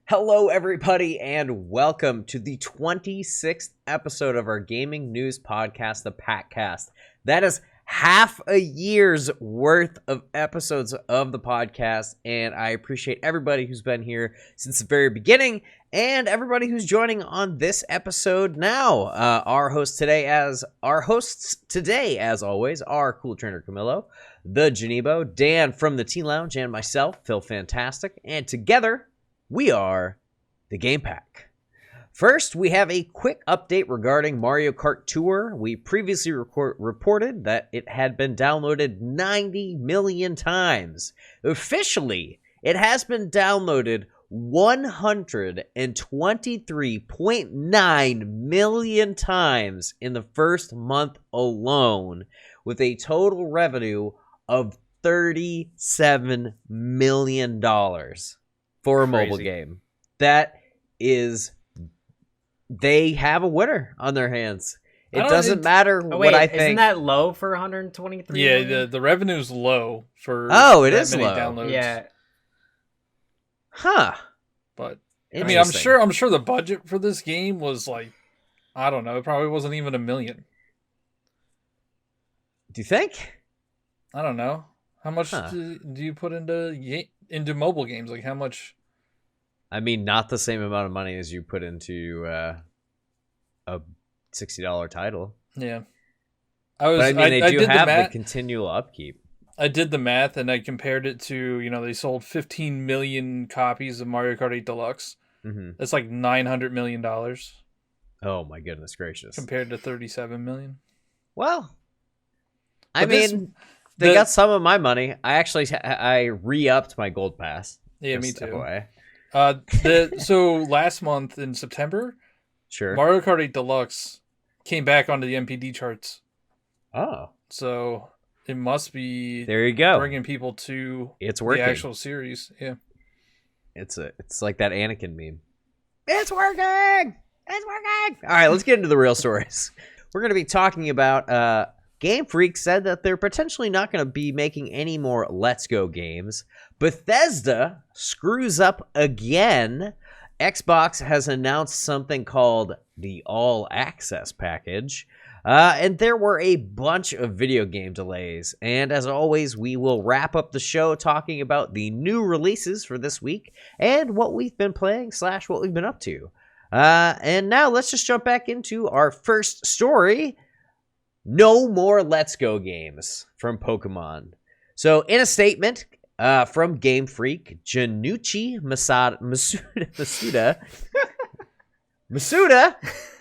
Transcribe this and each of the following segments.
Hello, everybody, and welcome to the 26th episode of our gaming news podcast, the PackCast. That is half a year's worth of episodes of the podcast, and I appreciate everybody who's been here since the very beginning, and everybody who's joining on this episode now. Our hosts today, as always, are Cool Trainer Camillo, the Janebo, Dan from the Teen Lounge, and myself, Phil Fantastic, and together we are the Game Pack. First, we have a quick update regarding Mario Kart Tour. We previously reported that it had been downloaded 90 million times. Officially, it has been downloaded 123.9 million times in the first month alone, with a total revenue of $37 million. For a mobile game. That is, they have a winner on their hands. It doesn't matter what I think. Isn't that low for 123? Yeah, the revenue's low for it is low. Downloads. Yeah. Huh. But I mean, I'm sure the budget for this game was like, I don't know, it probably wasn't even $1 million. Do you think? I don't know. How much do you put into mobile games? Like how much? I mean, not the same amount of money as you put into a $60 title. Yeah. They do have the continual upkeep. I did the math and I compared it to, they sold 15 million copies of Mario Kart 8 Deluxe. Mm-hmm. That's like $900 million. Oh my goodness gracious. Compared to 37 million. Well, they got some of my money. I re-upped my gold pass. Yeah, me too. So last month in September, sure, Mario Kart 8 Deluxe came back onto the MPD charts. Oh, so it must be there. You go, bringing people to it's working. The actual series. Yeah, it's like that Anakin meme. It's working. It's working. All right, let's get into the real stories. We're going to be talking about. Game Freak said that they're potentially not going to be making any more Let's Go games. Bethesda screws up again. Xbox has announced something called the All Access package. And there were a bunch of video game delays. And as always, we will wrap up the show talking about the new releases for this week and what we've been playing / what we've been up to. And now let's just jump back into our first story. No more Let's Go games from Pokemon. So, in a statement from Game Freak, Junichi Masuda,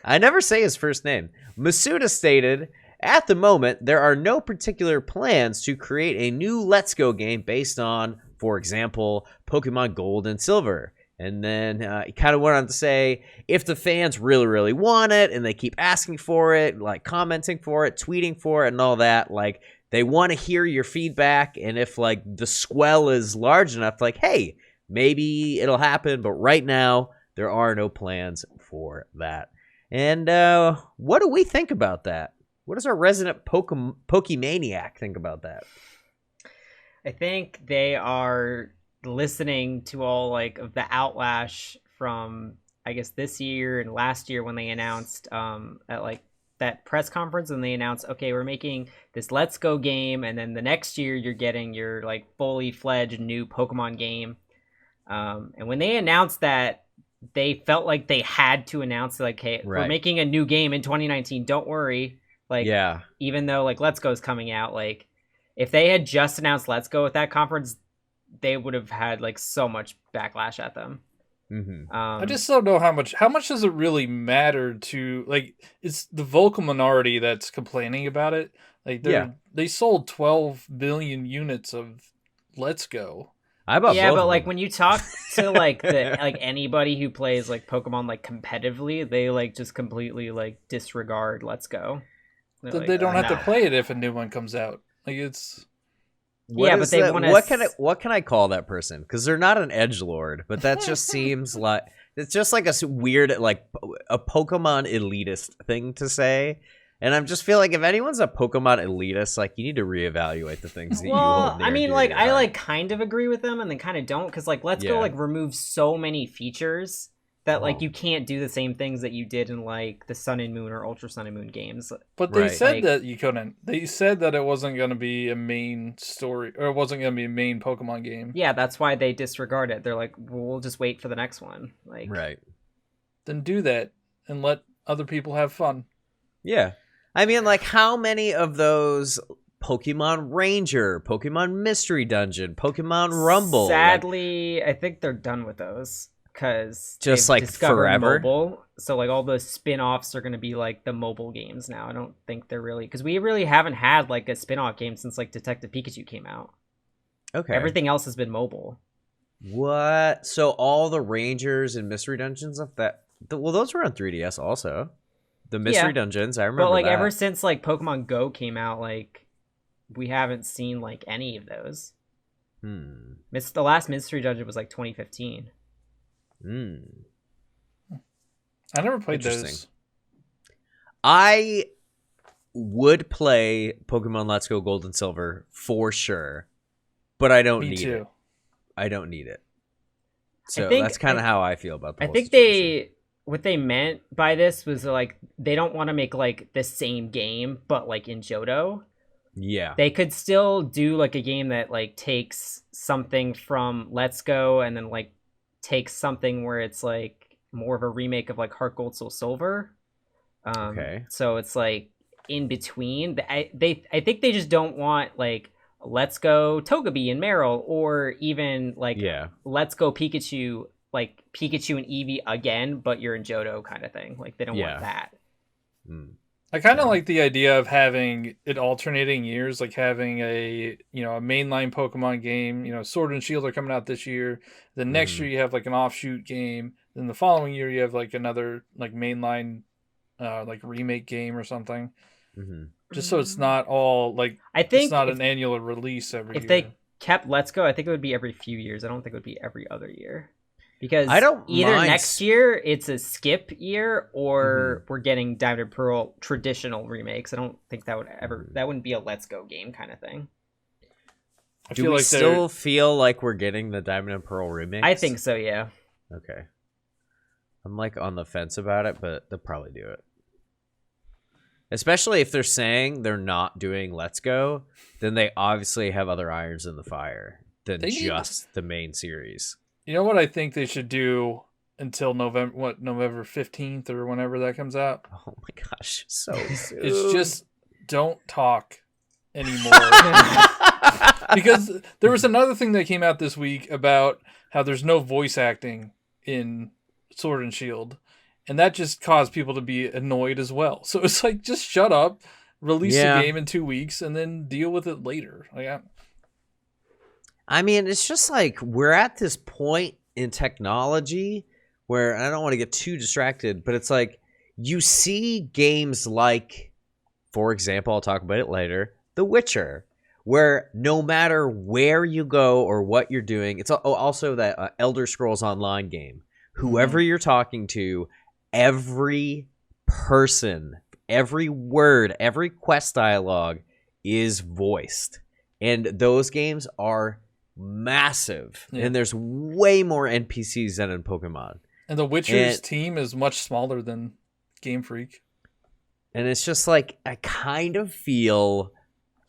I never say his first name. Masuda stated, at the moment, there are no particular plans to create a new Let's Go game based on, for example, Pokemon Gold and Silver. And then he kind of went on to say, if the fans really, really want it and they keep asking for it, like commenting for it, tweeting for it and all that, like they want to hear your feedback. And if like the swell is large enough, like, hey, maybe it'll happen. But right now, there are no plans for that. And what do we think about that? What does our resident Pokemaniac think about that? I think they are listening to all like of the outlash from I guess this year and last year when they announced at like that press conference and they announced, okay, we're making this Let's Go game, and then the next year you're getting your like fully fledged new Pokemon game. And when they announced that, they felt like they had to announce like, hey, we're making a new game in 2019. Don't worry. Like, yeah, even though like Let's Go is coming out, like if they had just announced Let's Go at that conference, they would have had like so much backlash at them. Mm-hmm. I just don't know how much does it really matter to like, it's the vocal minority that's complaining about it. Like they sold 12 billion units of Let's Go. But like when you talk to like the like anybody who plays like Pokemon like competitively, they like just completely like disregard Let's Go. They don't have to play it if a new one comes out. Like it's but they want to. What can I call that person? Because they're not an edgelord, but that just seems like it's just like a weird, like a Pokemon elitist thing to say. And I just feel like if anyone's a Pokemon elitist, like you need to reevaluate the things that you hold near I mean, and dear like to your I heart. like kind of agree with them, and then kind of don't, because like Let's Go like remove so many features that like you can't do the same things that you did in like the Sun and Moon or Ultra Sun and Moon games. But they said Like- that you couldn't. They said that it wasn't going to be a main story, or it wasn't going to be a main Pokemon game. Yeah, that's why they disregard it. They're like, well, we'll just wait for the next one. Like, Right. Then do that and let other people have fun. Yeah. I mean, like, how many of those Pokemon Ranger, Pokemon Mystery Dungeon, Pokemon Rumble? Sadly, I think they're done with those because Just, like, forever? Mobile. So like all the spin-offs are going to be like the mobile games now. I don't think they're really, because we really haven't had like a spin-off game since like Detective Pikachu came out. Okay. Everything else has been mobile. What? So all the Rangers and Mystery Dungeons of that? Well, those were on 3DS also. The Mystery Dungeons, I remember. But like that. ever since like Pokemon Go came out, like we haven't seen like any of those. The last Mystery Dungeon was like 2015. I never played those. I would play Pokemon Let's Go Gold and Silver for sure, but I don't need it. I don't need it. So that's kind of how I feel about the whole situation. What they meant by this was like they don't want to make like the same game, but like in Johto. Yeah. They could still do like a game that like takes something from Let's Go and then like takes something where it's like more of a remake of like Heart Gold Soul Silver. Okay. So it's like in between. I think they just don't want like Let's Go Togepi and Meryl, or even like Let's Go Pikachu, like Pikachu and Eevee again, but you're in Johto kind of thing. Like they don't want that. I kind of like the idea of having it alternating years, like having a mainline Pokemon game. Sword and Shield are coming out this year. Then next year you have like an offshoot game. Then the following year you have like another like mainline like remake game or something. Just so it's not all like it's not an annual release every year. If they kept Let's Go, I think it would be every few years. I don't think it would be every other year. Because either next year it's a skip year, or we're getting Diamond and Pearl traditional remakes. I don't think that wouldn't be a Let's Go game kind of thing. Do we still feel like we're getting the Diamond and Pearl remakes? I think so, yeah. Okay. I'm like on the fence about it, but they'll probably do it. Especially if they're saying they're not doing Let's Go, then they obviously have other irons in the fire than just the main series. You know what I think they should do until November 15th or whenever that comes out? Oh my gosh, so soon. It's just don't talk anymore. Because there was another thing that came out this week about how there's no voice acting in Sword and Shield. And that just caused people to be annoyed as well. So it's like, just shut up, release the game in 2 weeks, and then deal with it later. I mean, it's just like we're at this point in technology where I don't want to get too distracted, but it's like you see games like, for example, I'll talk about it later, The Witcher, where no matter where you go or what you're doing, it's also that Elder Scrolls Online game. Whoever you're talking to, every person, every word, every quest dialogue is voiced. And those games are massive, and there's way more NPCs than in Pokemon. And the Witcher's team is much smaller than Game Freak. And it's just like, I kind of feel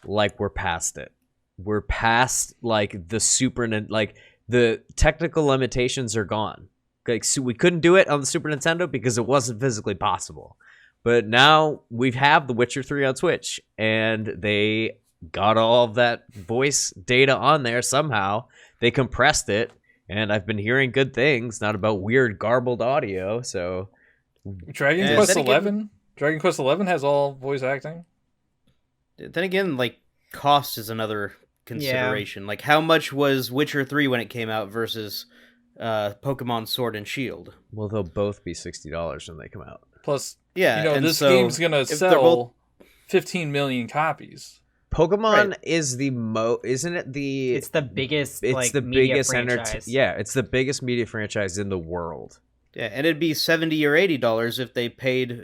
like we're past it. We're past like the technical limitations are gone. Like, so we couldn't do it on the Super Nintendo because it wasn't physically possible. But now we have The Witcher 3 on Switch, and they got all of that voice data on there somehow. They compressed it, and I've been hearing good things, not about weird garbled audio. So Dragon Quest 11 has all voice acting. Then again, like, cost is another consideration. Like, how much was Witcher 3 when it came out versus Pokemon Sword and Shield? Well, they'll both be $60 when they come out. Plus, this game's gonna sell 15 million copies. Pokemon is isn't it the? It's the biggest. It's like, the media biggest franchise. it's the biggest media franchise in the world. Yeah, and it'd be $70 or $80 if they paid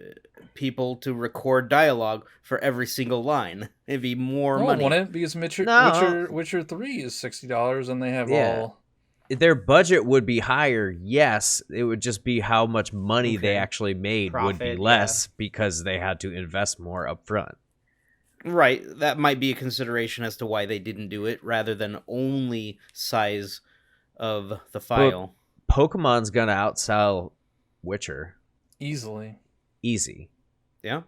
people to record dialogue for every single line. It'd be more No, money. it wouldn't, because Witcher 3 is $60, and they have all... Their budget would be higher, yes. It would just be how much money they actually made would be less because they had to invest more up front. Right, that might be a consideration as to why they didn't do it, rather than only size of the file. But Pokemon's gonna outsell Witcher. Easy. Yeah.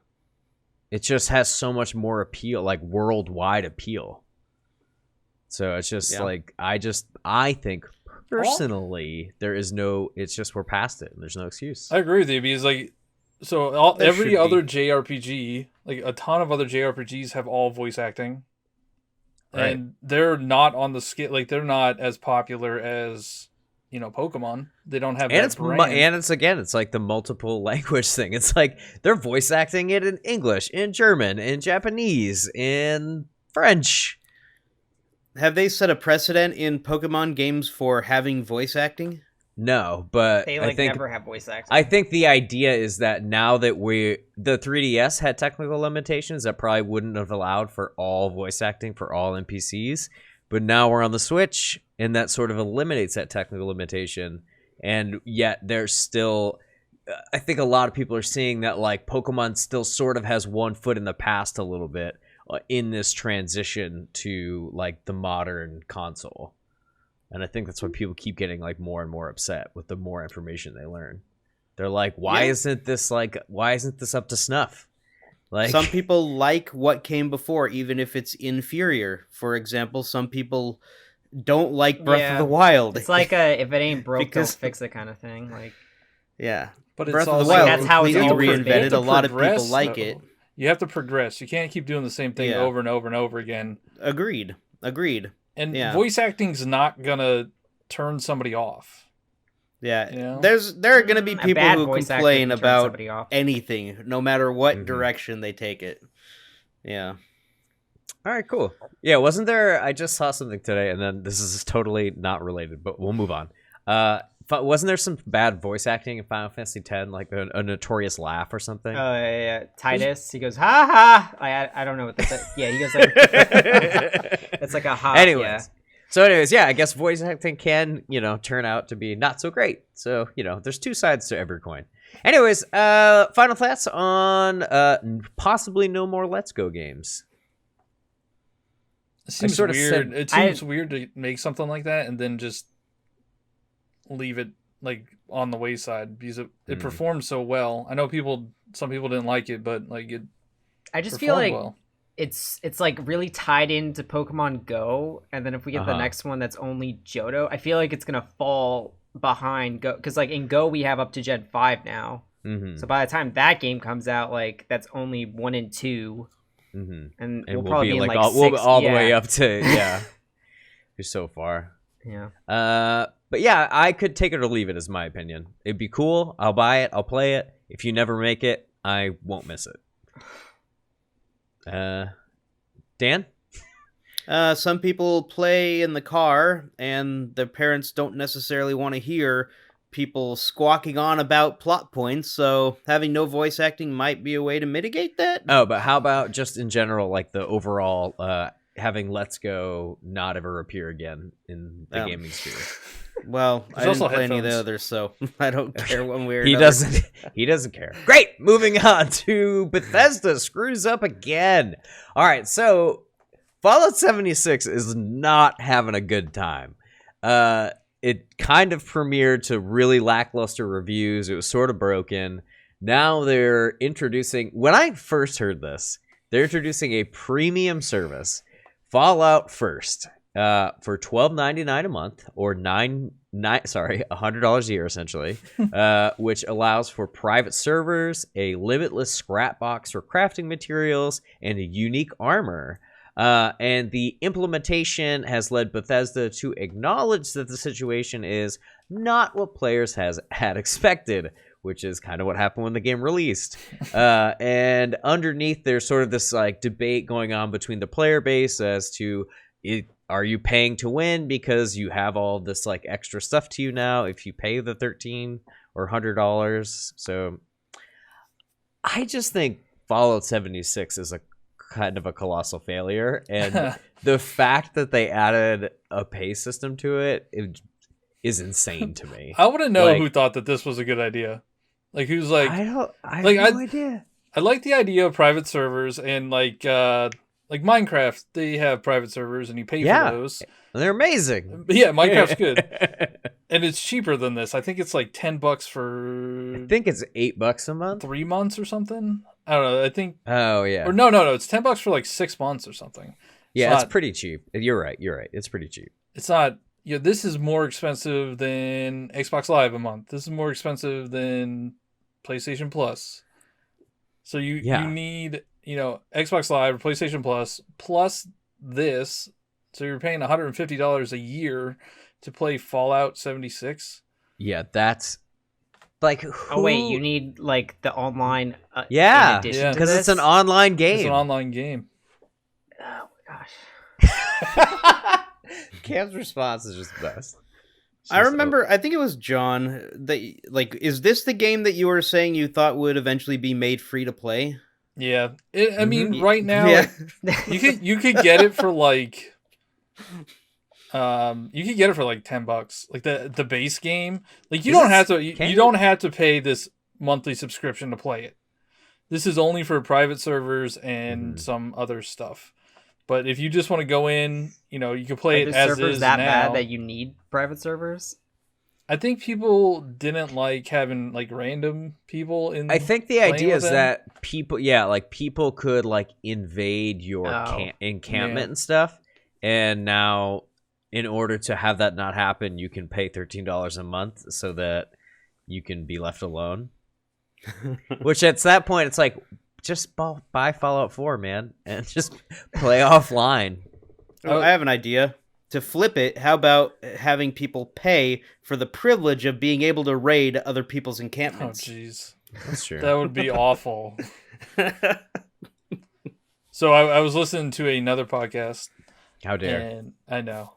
It just has so much more appeal, like worldwide appeal. So it's just like, I think personally, there is no, it's just we're past it and there's no excuse. I agree with you, because like, so every other JRPG, like a ton of other JRPGs have all voice acting. Right. And they're not on the scale, like they're not as popular as, Pokemon. They don't have that brand. And it's like the multiple language thing. It's like they're voice acting it in English, in German, in Japanese, in French. Have they set a precedent in Pokemon games for having voice acting? No, but they I think never have voice acting. I think the idea is that now that the 3DS had technical limitations that probably wouldn't have allowed for all voice acting for all NPCs, but now we're on the Switch and that sort of eliminates that technical limitation, and yet there's still, I think a lot of people are seeing that like Pokemon still sort of has one foot in the past a little bit in this transition to like the modern console. And I think that's why people keep getting like more and more upset with the more information they learn. They're like, why isn't this up to snuff? Like, some people like what came before, even if it's inferior. For example, some people don't like Breath of the Wild. It's like if it ain't broke, don't fix it kind of thing. Like, but Breath it's of the also Wild that's how it's completely always been. reinvented. A lot of people like it. You have to progress. You can't keep doing the same thing over and over and over again. Agreed. And voice acting's not gonna turn somebody off. Yeah, there are gonna be people who complain about anything, no matter what direction they take it. Yeah. All right, cool. Yeah, wasn't there? I just saw something today, and then this is totally not related, but we'll move on. Wasn't there some bad voice acting in Final Fantasy X, like a notorious laugh or something? Yeah. Titus, he goes, ha ha. I don't know what that's. Yeah, he goes like, it's like a ha. Anyways, I guess voice acting can, turn out to be not so great. So, there's two sides to every coin. Anyways, final thoughts on possibly no more Let's Go games. It seems weird. It seems weird to make something like that and then just leave it like on the wayside, because it performed so well. I know some people didn't like it, but like it. I just feel like it's like really tied into Pokemon Go, and then if we get the next one that's only Johto, I feel like it's gonna fall behind Go, because like in Go we have up to Gen 5 now. So by the time that game comes out, like that's only 1 and 2. And we'll probably be like all the way up to you're so far. But yeah, I could take it or leave it, is my opinion. It'd be cool. I'll buy it. I'll play it. If you never make it, I won't miss it. Dan? Some people play in the car, and their parents don't necessarily want to hear people squawking on about plot points, so having no voice acting might be a way to mitigate that. Oh, but how about just in general, like the overall having Let's Go not ever appear again in the gaming sphere? Well, I didn't play any of the others, so I don't care one way or another. He doesn't care. Great! Moving on to Bethesda screws up again. All right, so Fallout 76 is not having a good time. It kind of premiered to really lackluster reviews. It was sort of broken. Now they're introducing... When I first heard this, they're introducing a premium service, Fallout First, for $12.99 a month, or $100 a year essentially, which allows for private servers, a limitless scrap box for crafting materials, and a unique armor. And the implementation has led Bethesda to acknowledge that the situation is not what players had expected, which is kind of what happened when the game released. And underneath, there's sort of this like debate going on between the player base as to are you paying to win because you have all this like extra stuff to you now if you pay the $13 or $100. So I just think Fallout 76 is a kind of a colossal failure, and the fact that they added a pay system to it is insane to me. I want to know who thought that this was a good idea. Like, who's like, I have no idea. I like the idea of private servers, and like Minecraft, they have private servers and you pay for those. They're amazing. Yeah, Minecraft's good. And it's cheaper than this. I think it's like $10 for... I think it's $8 a month. 3 months or something. I don't know. I think... Oh, yeah. Or no. It's $10 for like 6 months or something. Yeah, it's pretty cheap. You're right. It's pretty cheap. It's not... this is more expensive than Xbox Live a month. This is more expensive than PlayStation Plus. So you need, Xbox Live or PlayStation plus this. So you're paying $150 a year to play Fallout 76. Yeah, that's like. Oh wait, you need like the online. Yeah, because it's an online game. It's an online game. Oh my gosh. Cam's response is just the best. I remember, I think it was John, that is this the game that you were saying you thought would eventually be made free to play? Yeah. I mean, right now, you could get it for like... you could get it for like $10, like the base game. Like you don't have to pay this monthly subscription to play it. This is only for private servers and some other stuff. But if you just want to go in, you can play it as servers is that now. bad that you need private servers? I think people didn't like having like random people in. I think the idea is that people could like invade your encampment and stuff. And now, in order to have that not happen, you can pay $13 a month so that you can be left alone. Which at that point, it's like, just buy Fallout 4, man, and just play offline. Oh, I have an idea. To flip it, how about having people pay for the privilege of being able to raid other people's encampments? Oh, jeez. That's true. That would be awful. So I was listening to another podcast. How dare. And I know.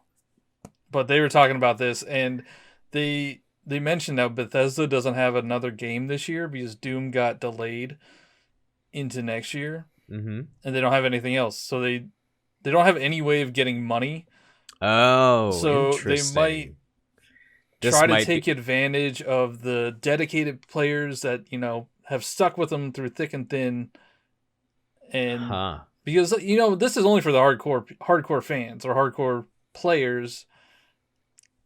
But they were talking about this, and they mentioned how Bethesda doesn't have another game this year because Doom got delayed into next year. Mm-hmm. And they don't have anything else. So they don't have any way of getting money. Oh, so they might try to take be... advantage of the dedicated players that, have stuck with them through thick and thin. And because, this is only for the hardcore fans or hardcore players.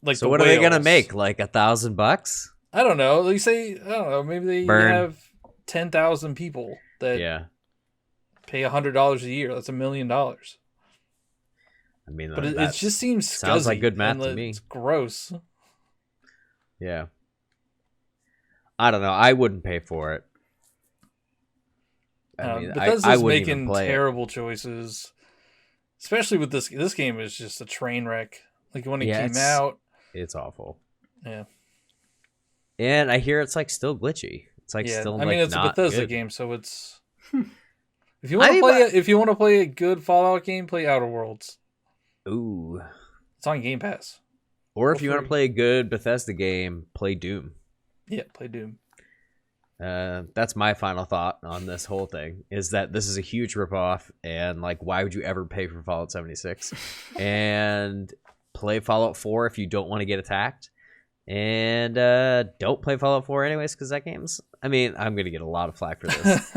Like, so what are they going to make? Like $1,000? I don't know. They say, I don't know. Maybe they have 10,000 people that pay $100 a year. That's $1 million. I mean, but it just seems scuzzy. Sounds like good math to me. It's gross. Yeah. I don't know. I wouldn't pay for it. I mean, Bethesda's making terrible choices, especially with this. This game is just a train wreck. Like when it came out, it's awful. Yeah. And I hear it's like still glitchy. It's like still. I mean, it's a Bethesda good. game, so it's. If you want to play a good Fallout game, play Outer Worlds. Ooh. It's on Game Pass. Or if you want to play a good Bethesda game, play Doom. Yeah, play Doom. That's my final thought on this whole thing, is that this is a huge ripoff, and like, why would you ever pay for Fallout 76? And play Fallout 4 if you don't want to get attacked. And don't play Fallout 4 anyways, because that game's... I mean, I'm going to get a lot of flack for this.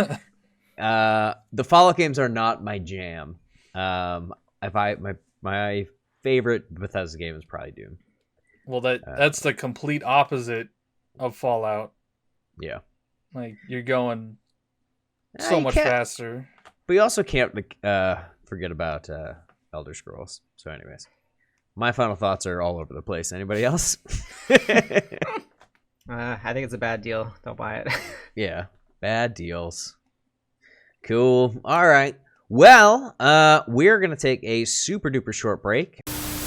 The Fallout games are not my jam. My favorite Bethesda game is probably Doom. Well, that's the complete opposite of Fallout. Yeah. Like, you're going so much faster. But you also can't forget about Elder Scrolls. So anyways, my final thoughts are all over the place. Anybody else? I think it's a bad deal. Don't buy it. Yeah, bad deals. Cool. All right. Well, we're going to take a super duper short break.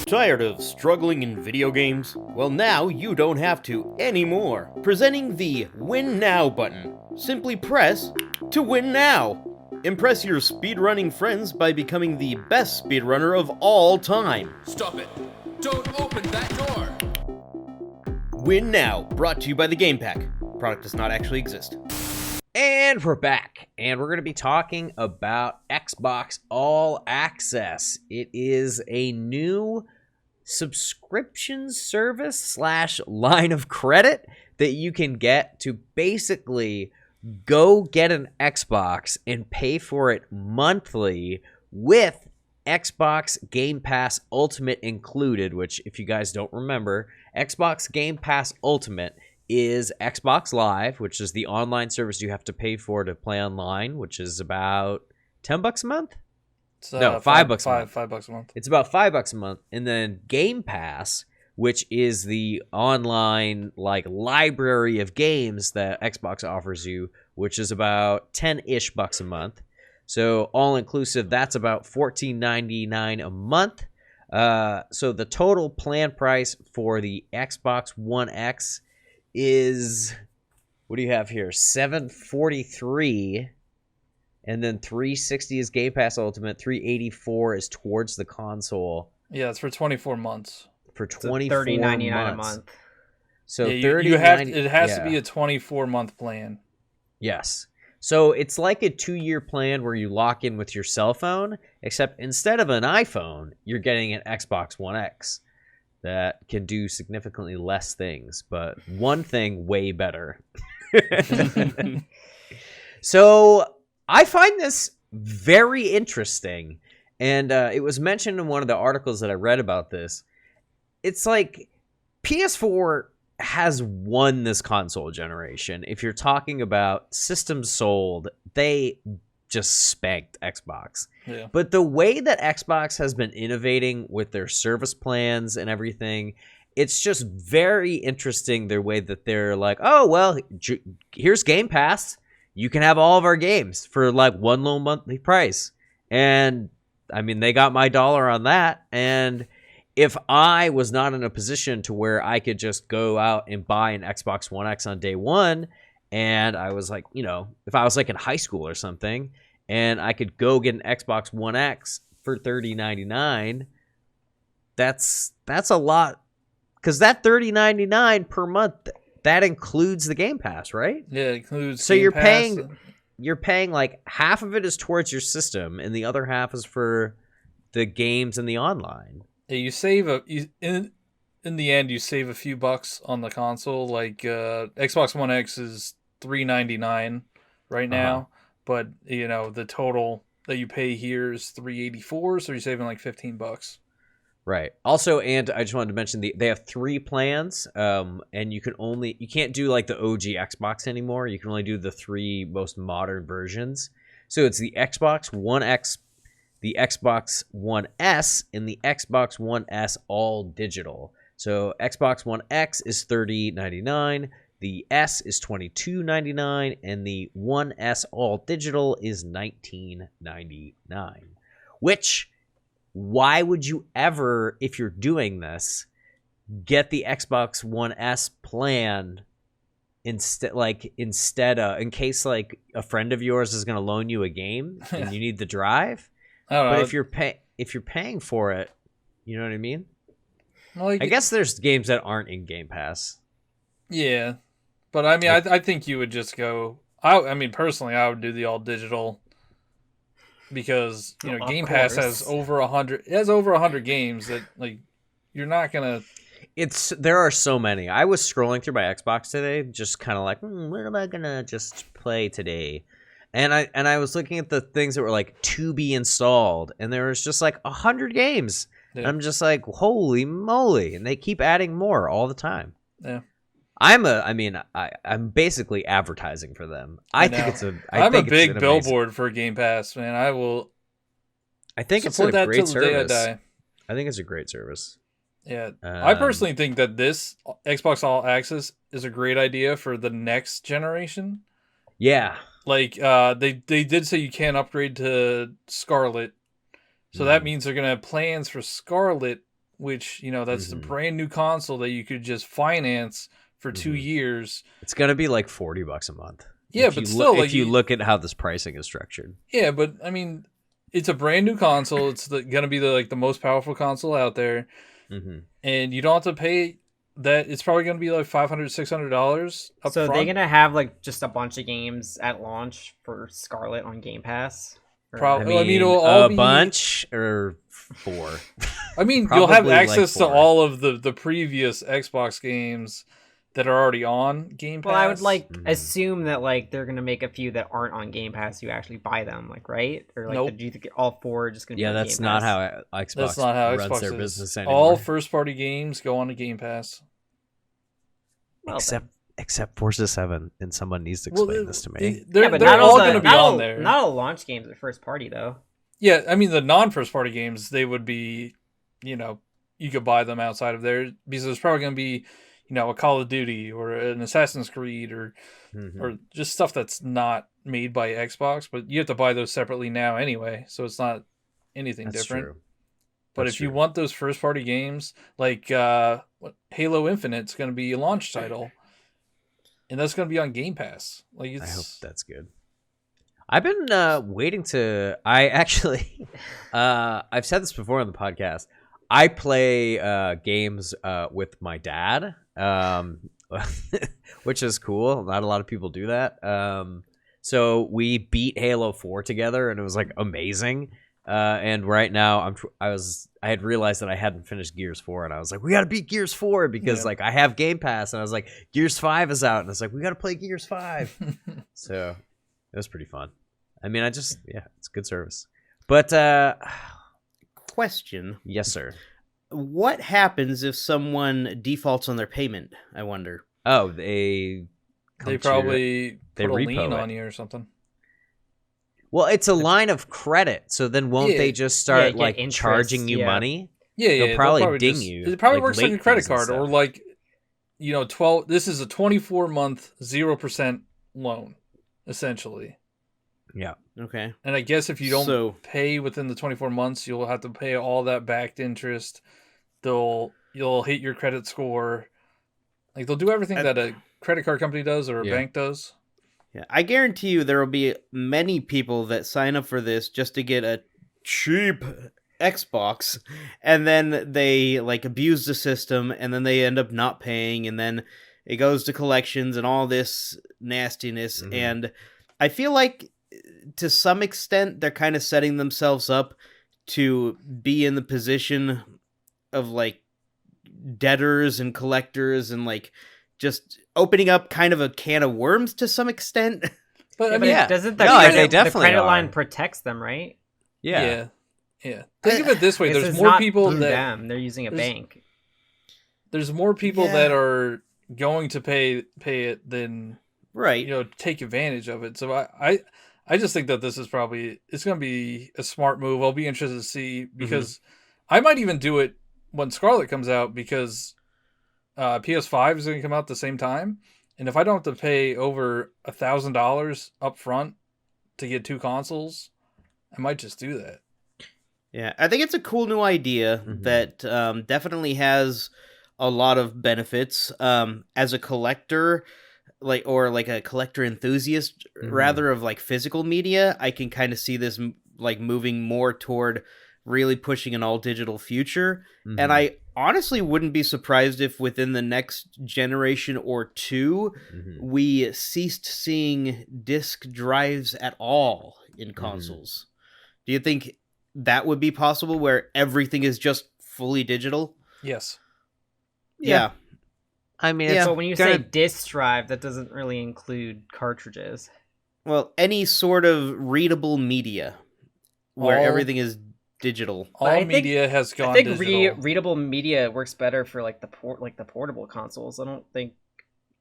Tired of struggling in video games? Well, now you don't have to anymore. Presenting the Win Now button. Simply press to win now. Impress your speedrunning friends by becoming the best speedrunner of all time. Stop it! Don't open that door! Win Now, brought to you by the Game Pack. Product does not actually exist. And we're back, and we're going to be talking about Xbox All Access. It is a new subscription service / line of credit that you can get to basically go get an Xbox and pay for it monthly with Xbox Game Pass Ultimate included, which, if you guys don't remember, Xbox Game Pass Ultimate is Xbox Live, which is the online service you have to pay for to play online, which is about $10 a month. It's, No, $5 a month. $5 a month. It's about $5 a month, and then Game Pass, which is the online like library of games that Xbox offers you, which is about $10-ish a month. So all inclusive, that's about $14.99 a month. So the total plan price for the Xbox One X is, what do you have here? $743, and then $360 is Game Pass Ultimate. $384 is towards the console. Yeah, it's for 24 months. For 24 $30.99 months. a month. So yeah, it has to be a 24-month plan. Yes. So it's like a 2-year plan where you lock in with your cell phone, except instead of an iPhone, you're getting an Xbox One X that can do significantly less things, but one thing way better. So I find this very interesting, and it was mentioned in one of the articles that I read about this. It's like PS4 has won this console generation. If you're talking about systems sold, they just spanked Xbox. Yeah. But the way that Xbox has been innovating with their service plans and everything, it's just very interesting their way that they're like, oh, well, here's Game Pass. You can have all of our games for like one low monthly price. And I mean, they got my dollar on that. And if I was not in a position to where I could just go out and buy an Xbox One X on day one, and I was like, if I was like in high school or something, and I could go get an Xbox One X for $30.99, that's a lot, because that $30.99 per month, that includes the Game Pass, right? Yeah, it includes. So Game you're Pass. you're paying like half of it is towards your system, and the other half is for the games and the online. Yeah, you save in the end you save a few bucks on the console. Like Xbox One X is $399 right now, but the total that you pay here is $384, so you're saving like $15. Right. Also, and I just wanted to mention they have 3 plans, and you can't do like the OG Xbox anymore. You can only do the 3 most modern versions. So it's the Xbox One X, the Xbox One S, and the Xbox One S all digital. So Xbox One X is $30.99, the S is $22.99, and the One S all digital is $19.99. Which, why would you ever, if you're doing this, get the Xbox One S plan instead in case like a friend of yours is going to loan you a game and you need the drive? I don't know. But if you're paying for it, you know what I mean? Like, I guess there's games that aren't in Game Pass. Yeah, but I mean, I think you would just go. I mean, personally, I would do the all digital because Game Pass has over 100. It has over 100 games that like you're not gonna. There are so many. I was scrolling through my Xbox today, just kind of like, what am I gonna just play today? And I was looking at the things that were like to be installed, and there was just like 100 games. Yeah. And I'm just like, holy moly! And they keep adding more all the time. Yeah. I'm basically advertising for them. I think it's I'm a big billboard for Game Pass, man. I think it's a great service. I think it's a great service. Yeah, I personally think that this Xbox All Access is a great idea for the next generation. Yeah, like they did say you can't upgrade to Scarlet, so that means they're gonna have plans for Scarlet, which that's the brand new console that you could just finance for 2 years. It's gonna be like $40 a month. Yeah, but still, if you look at how this pricing is structured. Yeah, but I mean, it's a brand new console. It's gonna be the most powerful console out there, and you don't have to pay that it's probably going to be like $500, $600 up So front. they're gonna have like just a bunch of games at launch for Scarlet on Game Pass. Or- Probably. I mean, it'll all a be bunch or 4. I mean, you'll have Probably, like, access to 4. all of the previous Xbox games that are already on Game Pass. Well, I would like Mhm. assume that like they're gonna make a few that aren't on Game Pass. You actually buy them, like right? Or like, Nope. do you think all 4 are just gonna? Yeah, be on that's Game not Pass? how Xbox That's not how runs Xbox their is. business anymore. All first-party games go on to Game Pass. Well, except Forza 7, and someone needs to explain this to me. They're, but they're not all the- going to be not on all- there. Not all launch games are first party though. Yeah, I mean the non-first party games, they would be, you could buy them outside of there because there's probably going to be, a Call of Duty or an Assassin's Creed or just stuff that's not made by Xbox, but you have to buy those separately now anyway, so it's not anything That's different. true. But That's if you true. want those first party games, like Halo Infinite's going to be a launch title, and that's going to be on Game Pass. Like I hope it's that's good. I've been waiting to. I actually, I've said this before on the podcast. I play games with my dad, which is cool. Not a lot of people do that. So we beat Halo 4 together, and it was like amazing. And right now, I had realized that I hadn't finished Gears 4, and I was like, we got to beat Gears 4 because like I have Game Pass, and I was like, Gears 5 is out, and it's like we got to play Gears 5. So it was pretty fun. I mean, it's good service. But Question. yes, sir. What happens if someone defaults on their payment, I wonder? Oh, they probably they put a repo lien it. on you or something. Well, it's a line of credit, so then won't Yeah. they just start get like interest, charging you yeah. money? Yeah, They'll probably ding you, It probably like, works like a late credit fees and card, or stuff. like 12. This is a 24-month 0% loan, essentially. Yeah. Okay. And I guess if you don't So- pay within the 24 months, you'll have to pay all that backed interest. You'll hit your credit score. Like they'll do everything that a credit card company does or a bank does. Yeah, I guarantee you there will be many people that sign up for this just to get a cheap Xbox, and then they like abuse the system, and then they end up not paying, and then it goes to collections and all this nastiness. Mhm. And I feel like to some extent they're kind of setting themselves up to be in the position of like debtors and collectors, and like just opening up kind of a can of worms to some extent. But I Yeah, mean, but doesn't the No, credit, they the definitely credit are. line protects them, right? Yeah. Think of it this way: This there's is more not people through that them. They're using a there's- bank. there's more people Yeah. that are going to pay it than Right. take advantage of it. So I just think that this is probably it's going to be a smart move. I'll be interested to see because I might even do it when Scarlet comes out because PS5 is going to come out at the same time, and if I don't have to pay over $1,000 up front to get 2 consoles, I might just do that. Yeah, I think it's a cool new idea that definitely has a lot of benefits. As a collector, or a collector enthusiast, rather, of like physical media, I can kind of see this like moving more toward really pushing an all digital future. And I honestly wouldn't be surprised if within the next generation or two, we ceased seeing disc drives at all in consoles. Do you think that would be possible where everything is just fully digital? Yes. Yeah. I mean, Yeah. it's But when you gonna- say disk drive, that doesn't really include cartridges. Well, any sort of readable media where All- everything is digital. All I think- media has gone I think digital. readable media works better for like the portable consoles. I don't think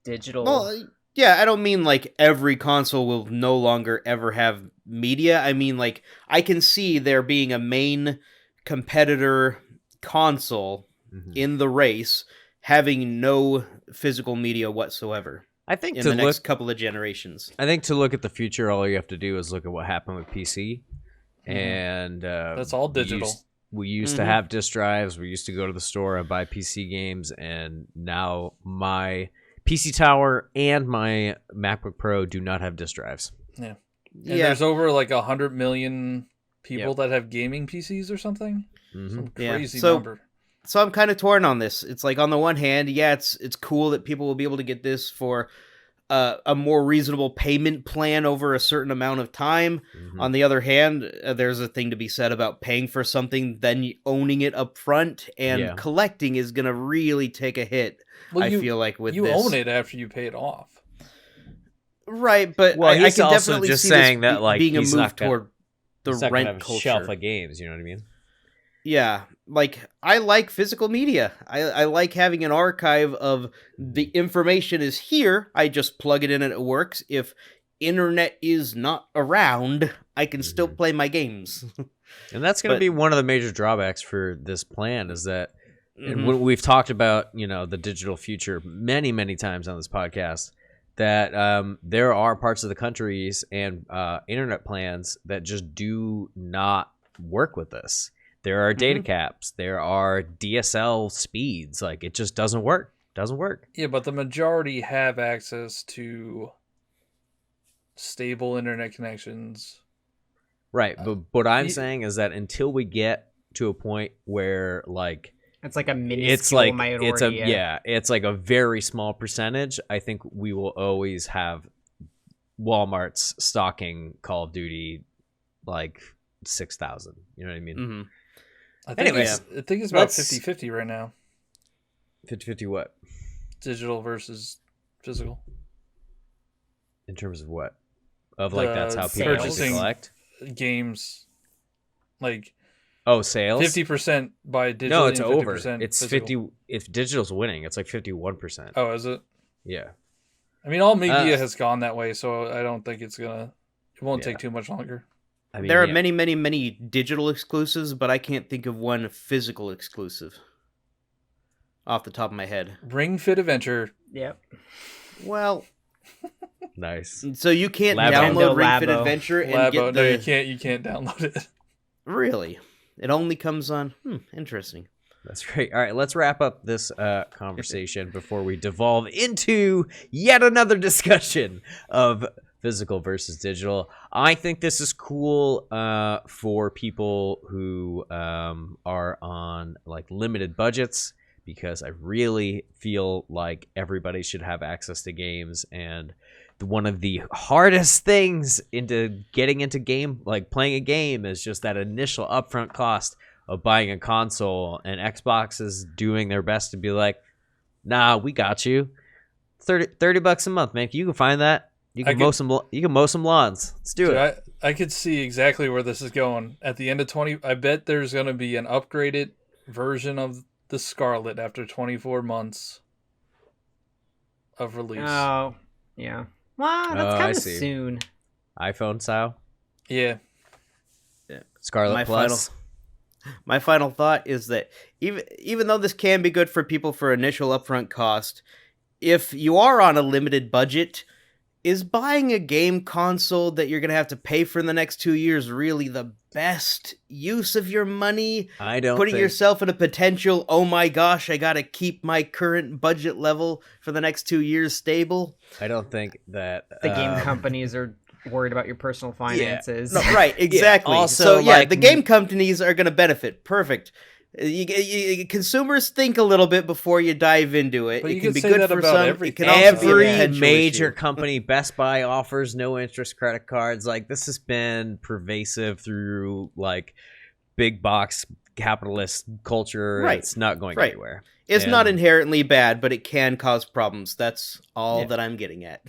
digital. Well, yeah, I don't mean like every console will no longer ever have media. I mean like I can see there being a main competitor console in the race having no physical media whatsoever I think in to the look next couple of generations. I think to look at the future, all you have to do is look at what happened with PC, and That's all digital. We used to have disk drives. We used to go to the store and buy PC games, and now my PC Tower and my MacBook Pro do not have disk drives. And Yeah. there's over like 100 million people that have gaming PCs or something. Mm-hmm. Some Yeah. crazy So- number. So I'm kind of torn on this. It's like, on the one hand, yeah, it's cool that people will be able to get this for a more reasonable payment plan over a certain amount of time. Mhm. On the other hand, there's a thing to be said about paying for something, then owning it up front, and Yeah. collecting is going to really take a hit, Well, I feel like, with you this. own it after you pay it off. Right, but Well, I he's can also definitely just see saying this that, like, being a he's move not gonna- toward the It's not gonna rent have a culture. shelf of games, you know what I mean? Yeah, like, I like physical media. I like having an archive of the information is here. I just plug it in and it works. If internet is not around, I can still play my games. And that's going to But- be one of the major drawbacks for this plan is that and Mhm. when we've talked about, the digital future many, many times on this podcast, that there are parts of the countries and internet plans that just do not work with this. There are data caps. There are DSL speeds. Like, it just doesn't work. Doesn't work. Yeah, but the majority have access to stable internet connections. Right. But what I'm Ye- saying is that until we get to a point where, like, It's like a minuscule it's like minority. it's like a very small percentage, I think we will always have Walmart's stocking Call of Duty like 6,000. You know what I mean? Mhm. Anyways, I think it's about let's- 50-50 right now. 50-50 what? Digital versus physical. In terms of what? Of like that's how The people like to purchasing- collect? Games, like Oh, sales? 50% by digital. No, it's and over. 50% It's physical. 50 if digital's winning, it's like 51%. Oh, is it? Yeah. I mean, all media Uh, has gone that way, so I don't think it won't Yeah. take too much longer. I mean, There are yeah. many, many, many digital exclusives, but I can't think of one physical exclusive off the top of my head. Ring Fit Adventure. Yep. Well, Nice. so you can't Labo. download Ring Fit Labo. Adventure and Labo. get the... No, you can't download it. Really? It only comes on... interesting. That's great. All right, let's wrap up this conversation before we devolve into yet another discussion of physical versus digital. I think this is cool for people who are on like limited budgets, because I really feel like everybody should have access to games. And one of the hardest things into getting into game, like playing a game, is just that initial upfront cost of buying a console. And Xbox is doing their best to be like, nah, we got you. $30 a month, man. You can find that. You can mow some lawns. Let's do Dude, it. I could see exactly where this is going. At the end of 20, I bet there's going to be an upgraded version of the Scarlet after 24 months of release. Oh, yeah. Wow, Oh, that's I kind of see. soon. iPhone style. Yeah. Scarlet Plus. My final thought is that even though this can be good for people for initial upfront cost, if you are on a limited budget, is buying a game console that you're going to have to pay for in the next 2 years really the best use of your money? I don't Putting think... yourself in a potential, oh my gosh, I got to keep my current budget level for the next 2 years stable? I don't think that... The game companies are worried about your personal finances. No, right, exactly. also, So, yeah, like- the game companies are going to benefit. Perfect. Consumers think a little bit before you dive into it. But It you can could be say good that for about some. It everything. can also be a Every potential major issue. company, Best Buy offers no interest credit cards. Like, this has been pervasive through like big box capitalist culture. Right. It's not going Right. anywhere. It's And- not inherently bad, but it can cause problems. That's all Yeah. that I'm getting at.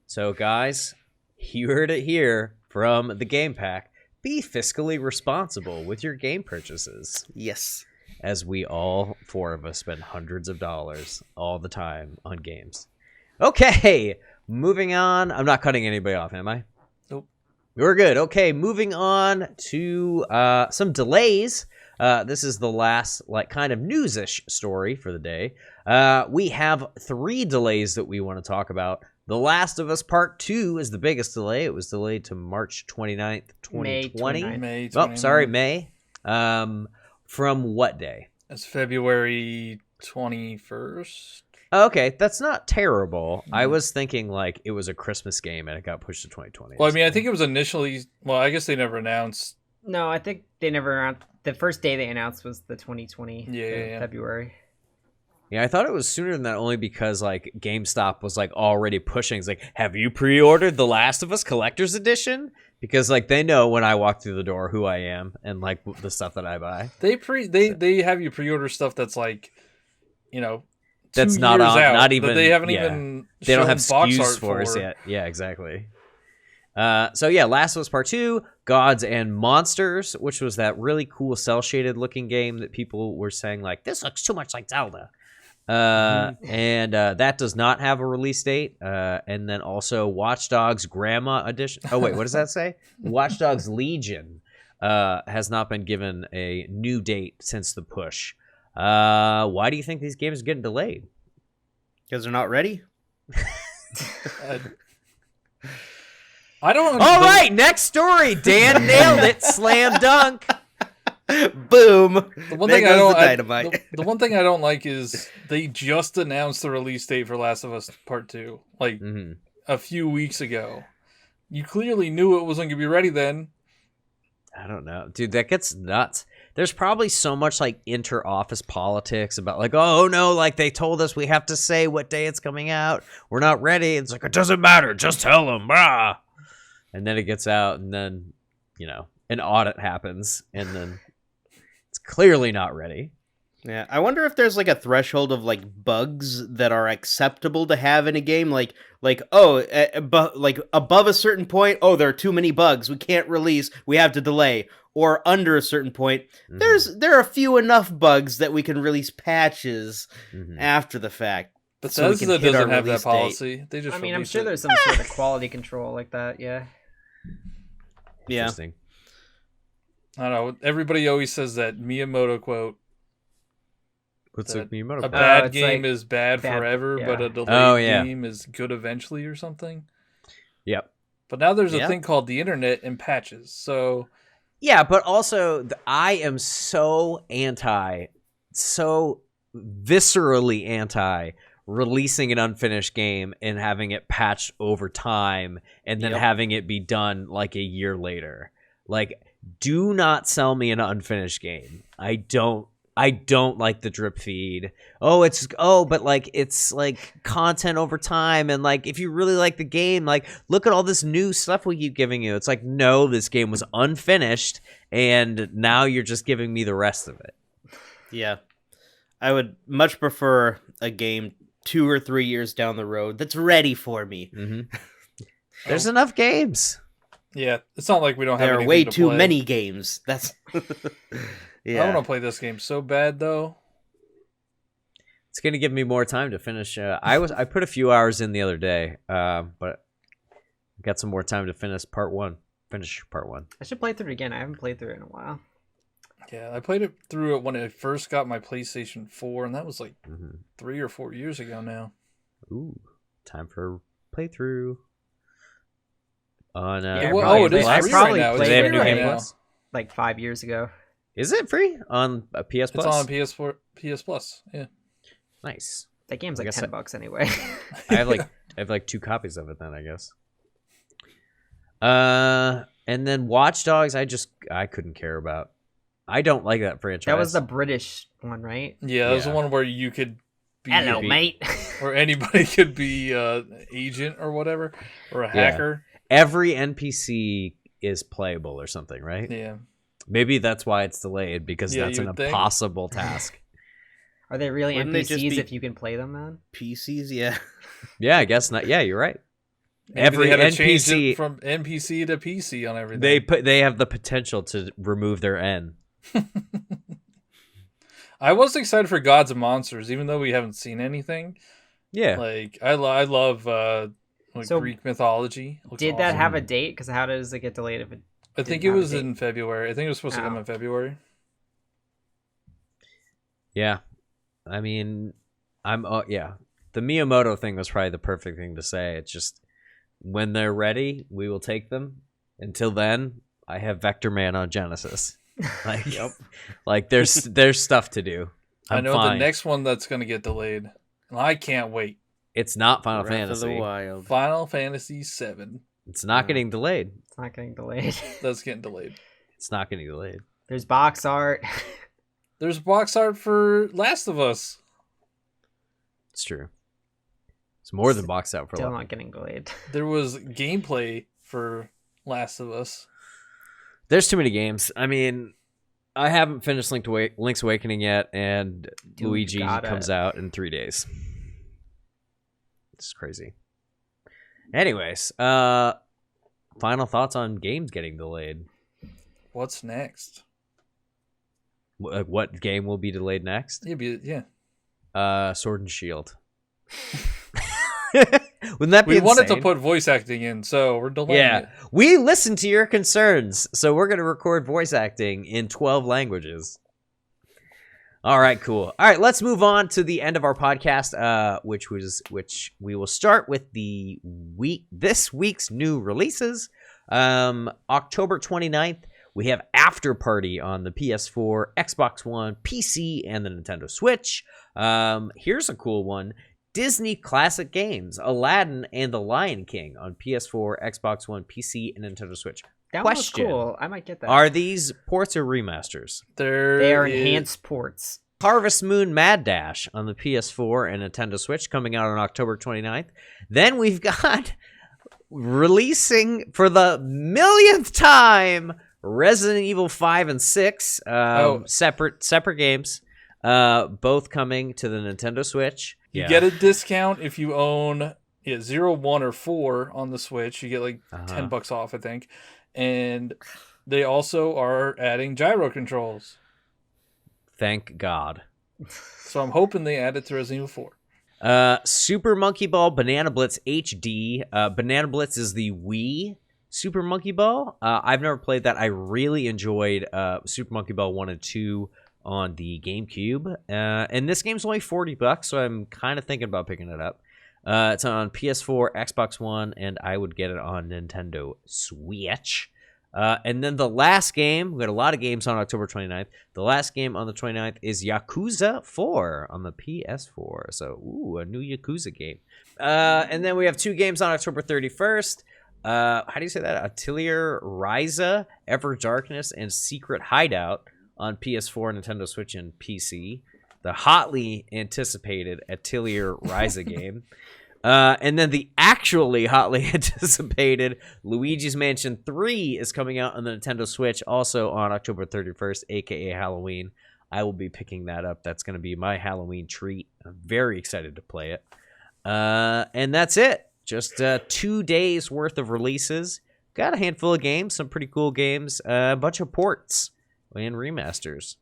So, guys, you heard it here from the Game Pack. Be fiscally responsible with your game purchases, Yes. as we all four of us spend hundreds of dollars all the time on games. Okay, moving on. I'm not cutting anybody off, am I? Nope. We're good. Okay, moving on to some delays. This is the last, like, kind of news-ish story for the day. We have 3 delays that we want to talk about. The Last of Us Part 2 is the biggest delay. It was delayed to March 29th, 2020. May 29th. May Oh, sorry, 29th. May. From what day? It's February 21st. Okay, that's not terrible. I Mhm. was thinking like it was a Christmas game and it got pushed to 2020. Well, I mean, I think it was initially. Well, I guess they never announced. No, I think they never the first day they announced was the 2020 February. Yeah, I thought it was sooner than that only because like GameStop was like already pushing. It's like, have you pre-ordered The Last of Us Collector's Edition? Because like they know when I walk through the door who I am and like the stuff that I buy. They have you pre-order stuff that's like, you know, that's 2 not years on, out, not even. They haven't yeah. even. They don't have box SKUs art for us yet. Yeah, exactly. So yeah, Last of Us Part 2, Gods and Monsters, which was that really cool cel-shaded looking game that people were saying like, this looks too much like Zelda. And that does not have a release date. And then also Watch Dogs Grandma Edition. Oh wait, what does that say? Watch Dogs Legion has not been given a new date since the push. Why do you think these games are getting delayed? Because they're not ready. I don't. All right, next story. Dan nailed it. Slam dunk. Boom. The one There thing I goes don't. the dynamite. The one thing I don't like is they just announced the release date for Last of Us Part 2, like a few weeks ago. You clearly knew it wasn't going to be ready then. I don't know, dude. That gets nuts. There's probably so much like inter-office politics about like, oh no, like they told us we have to say what day it's coming out. We're not ready. It's like, it doesn't matter. Just tell them. Brah. And then it gets out, and then, you know, an audit happens, and then it's clearly not ready. Yeah, I wonder if there's like a threshold of like bugs that are acceptable to have in a game, like like above a certain point, oh, there are too many bugs, we can't release, we have to delay, or under a certain point, there are few enough bugs that we can release patches after the fact. Bethesda so doesn't have that policy. They just. I mean, I'm sure there's some sort of quality control like that. Yeah. Yeah. Interesting. I don't know. Everybody always says that Miyamoto quote. What's a Miyamoto A quote? bad it's game like is bad forever, yeah. but a delayed yeah. game is good eventually, or something. Yep. But now there's a Yeah. thing called the internet and patches. So Yeah, but also I am so viscerally anti releasing an unfinished game and having it patched over time and then having it be done like a year later. Like, do not sell me an unfinished game. I don't like the drip feed. But like it's like content over time, and like if you really like the game, like look at all this new stuff we keep giving you. It's like, no, this game was unfinished and now you're just giving me the rest of it. Yeah. I would much prefer a game 2 or 3 years down the road that's ready for me. There's enough games. yeah, it's not like we don't have. There are anything way to too play. many games. That's yeah. I want to play this game so bad though. It's gonna give me more time to finish. I put a few hours in the other day, but got some more time to finish part one. I should play through it again. I haven't played through it in a while. Yeah, I played it through it when I first got my PlayStation 4, and that was like 3 or 4 years ago now. Ooh, time for a playthrough. On Yeah, it is I free probably right now. It's played they have free new right game now. plus? Like 5 years ago. Is it free on a PS Plus? It's on PS4, PS Plus. Yeah. Nice. That game's I like guess $10 anyway. I have like 2 copies of it then, I guess. And then Watch Dogs, I couldn't care about. I don't like that franchise. That was the British one, right? Yeah, that was the Yeah. one where you could be Hello, mate. or anybody could be agent or whatever, or a hacker. Every NPC is playable or something, right? Yeah. Maybe that's why it's delayed, because Yeah, that's you an would think. impossible task. Are they really Wouldn't they just NPCs be- if you can play them, man? PCs, yeah. Yeah, I guess not. Yeah, you're right. Maybe Every they had to change NPC it from NPC to PC on everything. they have the potential to remove their N. I was excited for Gods and Monsters, even though we haven't seen anything. Yeah. Like I love So, Greek mythology. Looks Did that awesome. have a date? Because how does it get delayed if it? I think didn't it have a was date? in February. I think it was supposed to come Oh. in February. Yeah. I mean, yeah. The Miyamoto thing was probably the perfect thing to say. It's just, when they're ready, we will take them. Until then, I have Vector Man on Genesis. Like, like there's stuff to do. I I'm know fine. the next one that's going to get delayed, and I can't wait. It's not Final Breath of the Fantasy. Wild. Final Fantasy VII. It's not getting delayed. It's not getting delayed. That's getting delayed. It's not getting delayed. There's box art. There's box art for Last of Us. It's true. It's more than boxed out for Still love. not getting delayed. There was gameplay for Last of Us. There's too many games. I mean, I haven't finished Link's Awakening yet, and Dude, Luigi gotta. comes out in 3 days. It's crazy. Anyways, final thoughts on games getting delayed. What's next? What game will be delayed next? Yeah. Sword and Shield. Wouldn't that be We wanted to insane? put voice acting in, so we're delaying it. We listened to your concerns, so we're going to record voice acting in 12 languages. All right, cool. All right, let's move on to the end of our podcast, which we will start with this week's new releases. October 29th, we have After Party on the PS4, Xbox One, PC, and the Nintendo Switch. Here's a cool one. Disney Classic Games, Aladdin and the Lion King on PS4, Xbox One, PC, and Nintendo Switch. That Question. was cool. I might get that. Are these ports or remasters? They are enhanced ports. Harvest Moon Mad Dash on the PS4 and Nintendo Switch coming out on October 29th. Then we've got releasing for the millionth time Resident Evil 5 and 6, separate games, both coming to the Nintendo Switch. You get a discount if you own 0, 1, or 4 on the Switch. You get like $10 off, I think. And they also are adding gyro controls. Thank God. So I'm hoping they add it to Resident Evil 4. Super Monkey Ball Banana Blitz HD. Banana Blitz is the Wii Super Monkey Ball. I've never played that. I really enjoyed Super Monkey Ball 1 and 2 on the GameCube. And this game's only $40, so I'm kind of thinking about picking it up. It's on PS4, Xbox One, and I would get it on Nintendo Switch. And then the last game, we got a lot of games on October 29th. The last game on the 29th is Yakuza 4 on the PS4. So, a new Yakuza game. And then we have 2 games on October 31st. How do you say that? Atelier Ryza, Ever Darkness, and Secret Hideout on PS4, Nintendo Switch, and PC. The hotly anticipated Atelier Ryza game. And then the actually hotly anticipated Luigi's Mansion 3 is coming out on the Nintendo Switch also on October 31st, aka Halloween. I will be picking that up. That's going to be my Halloween treat. I'm very excited to play it. And that's it. Just 2 days worth of releases. Got a handful of games, some pretty cool games, a bunch of ports and remasters.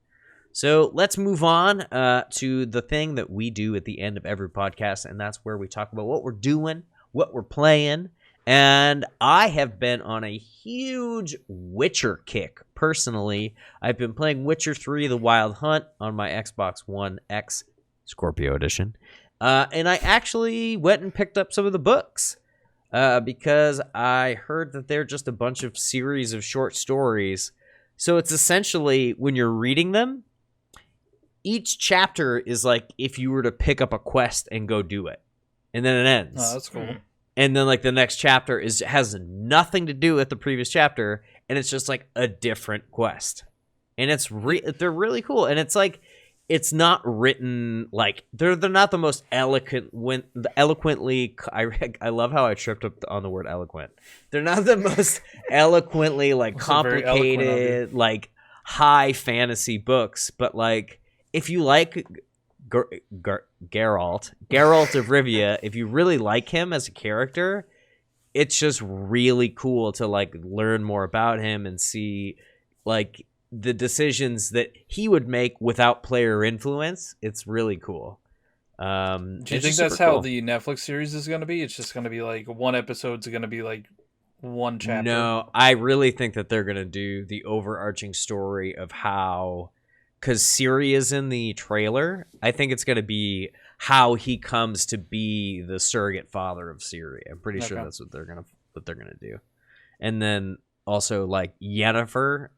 So let's move on to the thing that we do at the end of every podcast, and that's where we talk about what we're doing, what we're playing. And I have been on a huge Witcher kick, personally. I've been playing Witcher 3 The Wild Hunt on my Xbox One X Scorpio Edition. And I actually went and picked up some of the books because I heard that they're just a bunch of series of short stories. So it's essentially, when you're reading them, each chapter is like if you were to pick up a quest and go do it. And then it ends. Oh, that's cool. And then like the next chapter has nothing to do with the previous chapter, and it's just like a different quest. And they're really cool. And it's like, it's not written like they're not the most eloquently. I love how I tripped up on the word eloquent. They're not the most eloquently like complicated like high fantasy books, but like if you like Geralt of Rivia, if you really like him as a character, it's just really cool to like learn more about him and see like the decisions that he would make without player influence. It's really cool. Do you think that's how the Netflix series is going to be? It's just going to be like one episode's going to be like one chapter? No, I really think that they're going to do the overarching story of how, because Ciri is in the trailer, I think it's going to be how he comes to be the surrogate father of Ciri. I'm pretty sure that's what they're going to do. And then also, like, Yennefer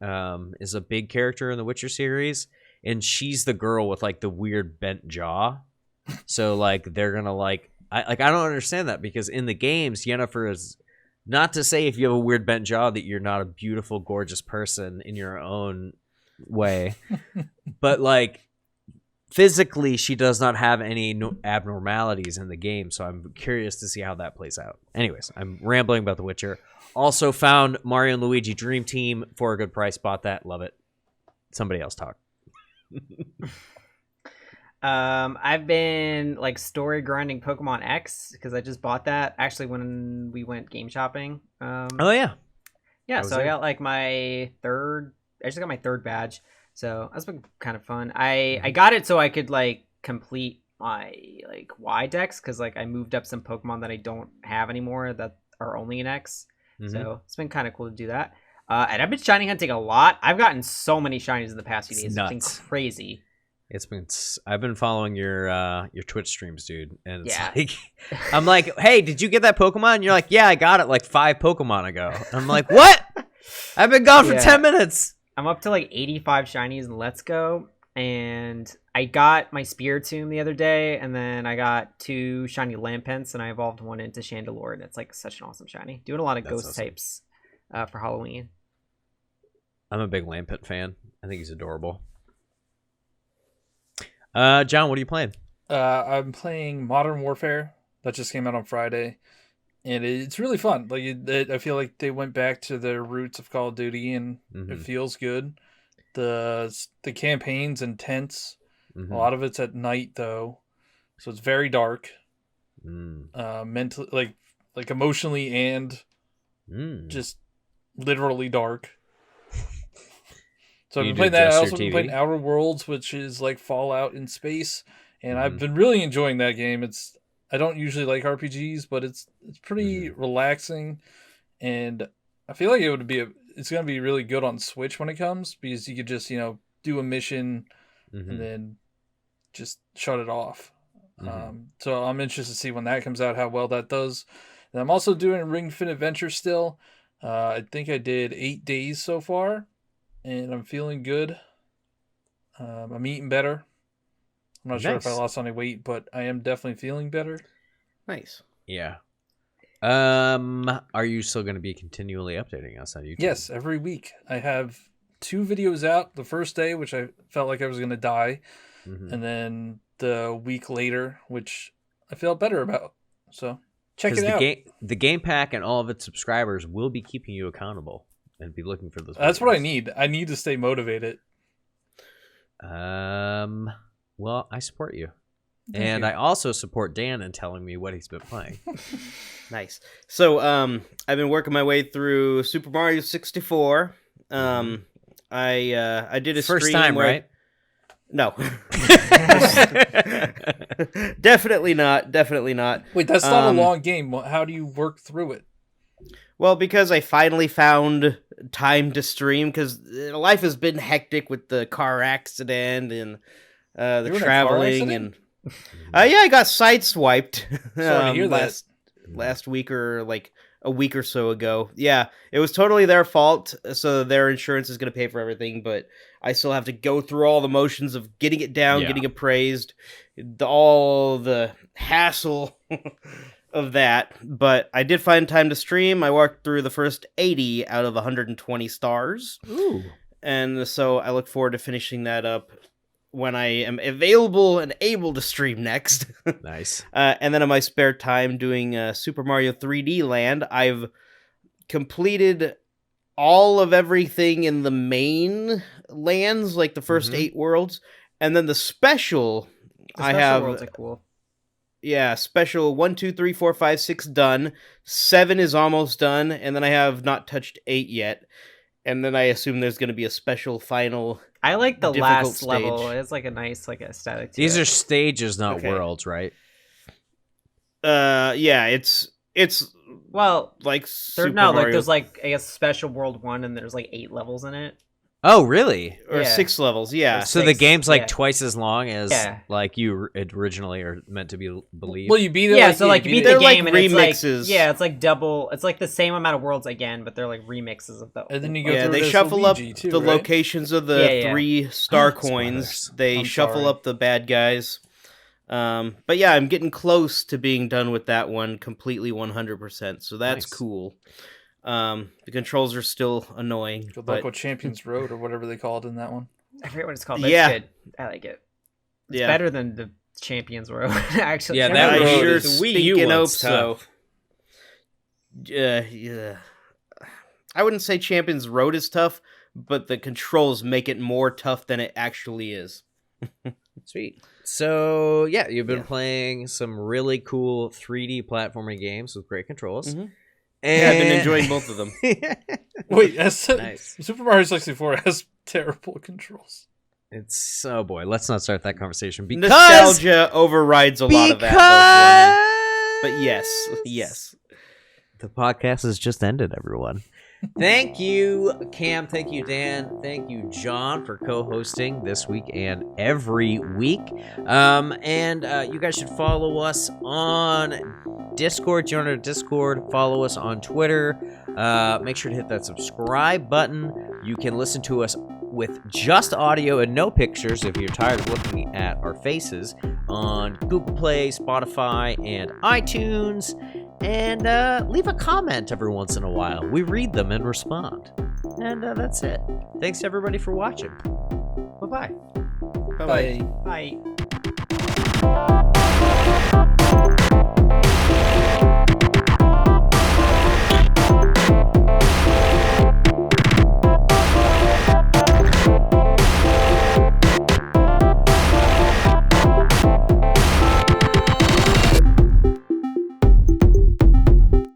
is a big character in the Witcher series, and she's the girl with, like, the weird bent jaw. So, like, they're going to, like... I don't understand that, because in the games, Yennefer is... Not to say if you have a weird bent jaw that you're not a beautiful, gorgeous person in your own way, but like physically, she does not have any abnormalities in the game. So I'm curious to see how that plays out. Anyways, I'm rambling about The Witcher. Also found Mario and Luigi Dream Team for a good price. Bought that. Love it. Somebody else talk. I've been like story grinding Pokemon X because I just bought that actually when we went game shopping. Oh yeah. Yeah, so I got like I just got my third badge. So that's been kind of fun. I got it so I could like complete my like Y decks because like I moved up some Pokemon that I don't have anymore that are only in X. So it's been kind of cool to do that. And I've been shiny hunting a lot. I've gotten so many shinies in the past few days. It's been crazy. I've been following your Twitch streams, dude, and it's like I'm like, hey, did you get that Pokemon? And you're like, yeah, I got it like 5 Pokemon ago. And I'm like, what? I've been gone for 10 minutes. I'm up to like 85 shinies in Let's Go, and I got my Spiritomb the other day, and then I got 2 shiny Lampents, and I evolved one into Chandelure, and it's like such an awesome shiny. Doing a lot of ghost types for Halloween. I'm a big Lampent fan. I think he's adorable. John, what are you playing? I'm playing Modern Warfare. That just came out on Friday, and it's really fun. Like I feel like they went back to their roots of Call of Duty, and it feels good. The campaign's intense. A lot of it's at night though, so it's very dark. Mentally, like emotionally, and just literally dark. So I've been playing that. I also been playing Outer Worlds, which is like Fallout in space, and I've been really enjoying that game. I don't usually like RPGs, but it's pretty relaxing, and I feel like it's gonna be really good on Switch when it comes because you could just do a mission and then just shut it off. So I'm interested to see when that comes out how well that does. And I'm also doing Ring Fit Adventure still. I think I did 8 days so far. And I'm feeling good. I'm eating better. I'm not sure if I lost any weight, but I am definitely feeling better. Nice. Yeah. Are you still going to be continually updating us on YouTube? Yes, every week. I have 2 videos out. The first day, which I felt like I was going to die. And then the week later, which I felt better about. So check it out. The Game Pack and all of its subscribers will be keeping you accountable. And be looking for those. That's what I need. I need to stay motivated. Well, I support you. And I also support Dan in telling me what he's been playing. Nice. So, I've been working my way through Super Mario 64. I did a first stream time, where... right? No. Definitely not. Wait, that's not a long game. How do you work through it? Well, because I finally found time to stream, because life has been hectic with the car accident and the traveling, and I got sideswiped. Sorry to hear that. Last week or like a week or so ago. Yeah, it was totally their fault. So their insurance is going to pay for everything, but I still have to go through all the motions of getting it down, getting appraised, all the hassle. Of that, but I did find time to stream. I walked through the first 80 out of 120 stars. Ooh. And so I look forward to finishing that up when I am available and able to stream next. Nice. And then in my spare time doing Super Mario 3D Land, I've completed all of everything in the main lands, like the first 8 worlds, and then the special Worlds are cool. Yeah, special 1, 2, 3, 4, 5, 6 done. 7 is almost done, and then I have not touched 8 yet. And then I assume there's going to be a special final. I like the last stage. level. It's like a nice aesthetic. These are stages, not worlds, right? Yeah, it's like Super Mario. there's like I guess special world 1, and there's like 8 levels in it. Oh, really? Or 6 levels, yeah. So the game's like twice as long as like you originally are meant to be believed. Well, you beat it. Yeah, so like you beat the game, and remixes. It's like it's like double. It's like the same amount of worlds again, but they're like remixes of the. And then you go through they shuffle up too, the right? locations of the 3 star coins. Spoilers. They shuffle up the bad guys. But yeah, I'm getting close to being done with that one completely 100%. So that's cool. The controls are still annoying. Good but luck with Champions Road or whatever they call it in that one. I forget what it's called, but Yeah. it's good. I like it. It's Yeah. better than the Champions Road. Actually, Yeah, Champions that I road sure is- the Wii U stinking hope one's so. tough. Yeah. I wouldn't say Champions Road is tough, but the controls make it more tough than it actually is. Sweet. So yeah, you've been Yeah. playing some really cool 3D platforming games with great controls. Mhm. And... Yeah, I've been enjoying both of them. Wait, Nice. Super Mario 64 has terrible controls. It's oh boy, let's not start that conversation because Nostalgia overrides a lot of that, though, for me. But yes. The podcast has just ended, everyone. Thank you, Cam. Thank you, Dan. Thank you, John, for co-hosting this week and every week. And you guys should follow us on Discord. Join our Discord. Follow us on Twitter. Make sure to hit that subscribe button. You can listen to us with just audio and no pictures if you're tired of looking at our faces on Google Play, Spotify, and iTunes. And leave a comment every once in a while. We read them and respond. And that's it. Thanks to everybody for watching. Bye-bye. Bye-bye. Bye.